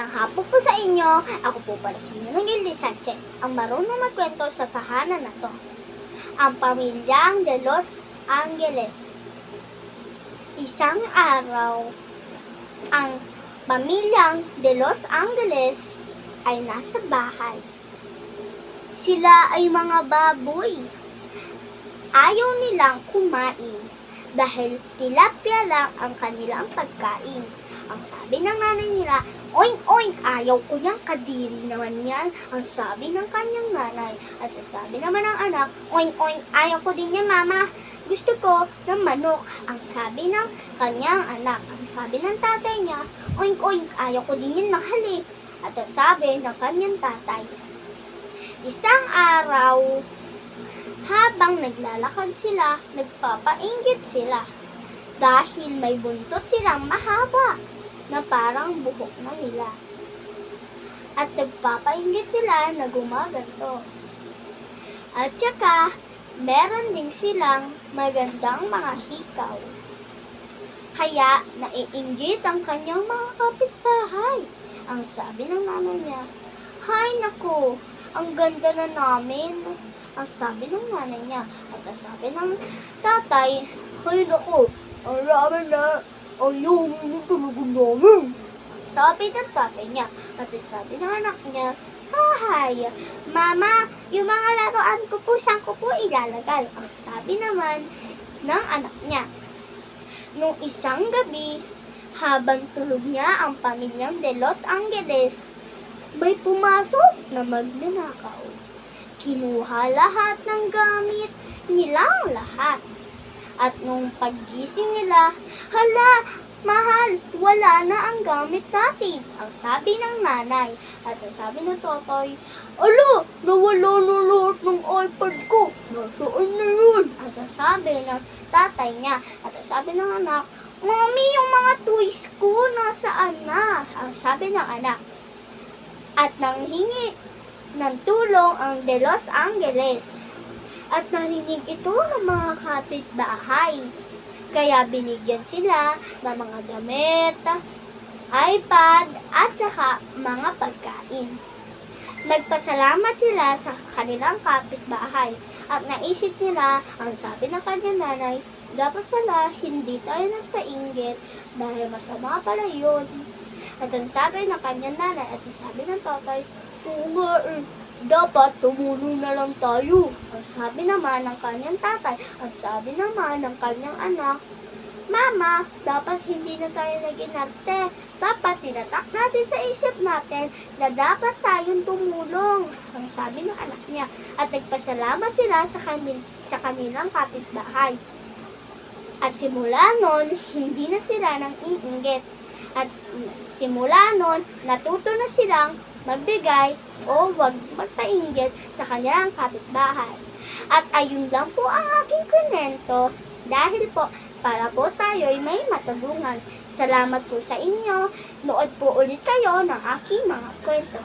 Magandang hapon po sa inyo. Ako po pala si Ninong Gildy Sanchez, ang marunong magkwento sa tahanan na to. Ang pamilyang De Los Angeles. Isang araw, ang pamilyang De Los Angeles ay nasa bahay. Sila ay mga baboy. Ayaw nilang kumain dahil tilapia lang ang kanilang pagkain. Ang sabi ng nanay nila, oink oink, ayaw ko yan, kadiri naman yan. Ang sabi ng kanyang nanay. At ang sabi naman ng anak, oink oink, ayaw ko din yan mama. Gusto ko ng manok. Ang sabi ng kanyang anak. Ang sabi ng tatay niya, oink oink, ayaw ko din yan mahali. At ang sabi ng kanyang tatay, isang araw, habang naglalakad sila, nagpapainggit sila. Dahil may buntot silang mahaba na parang buhok na nila. At nagpapainggit sila na gumaganto. At saka, meron din silang magandang mga hikaw. Kaya, naiinggit ang kanyang mga kapitbahay. Ang sabi ng nanay niya, hay naku, ang ganda na namin. Ang sabi ng nanay niya. At ang sabi ng tatay, hay naku, ang ramen na, ang yummy talaga namin. Sabi ng tatay niya. At sabi ng anak niya, hay, mama, yung mga laruan ko po, saan ko po ilalagay? Ang sabi naman ng anak niya. Nung isang gabi, habang tulog niya ang pamilyang De Los Angeles, may pumasok na magnanakaw. Kinuha lahat ng gamit nilang lahat. At nung paggising nila, hala, mahal, wala na ang gamit natin. Ang sabi ng nanay. At ang sabi ng tatay, ala, nawala na lahat ng iPad ko. Nasaan na yun? At ang sabi ng tatay niya. At ang sabi ng anak, Mami, yung mga toys ko, nasaan na? Ang sabi ng anak. At nanghingi ng tulong ang De Los Angeles. At narinig ito ng mga kapitbahay. Kaya binigyan sila ng mga damit, iPad, at saka mga pagkain. Nagpasalamat sila sa kanilang kapitbahay. At naisip nila, ang sabi ng kanyang nanay, dapat pala hindi tayo nagpainggit dahil masama pala yun. At ang sabi ng kanyang nanay at sabi ng tatay, oo nga dapat tumulong na lang tayo. Ang sabi naman ng kanyang tatay at sabi naman ng kanyang anak, Mama, dapat hindi na tayo nag-inarte. Dapat tinatak natin sa isip natin na dapat tayong tumulong. Ang sabi ng anak niya. At nagpasalamat sila sa kanilang kapitbahay. At simula nun, hindi na sila nang iinggit. At simula nun, natuto na silang magbigay o wag magpainggit sa kanilang kapitbahay. At ayun lang po ang aking kwento dahil po para po tayo'y may matulungan. Salamat po sa inyo. Nood po ulit kayo ng aking mga kwento.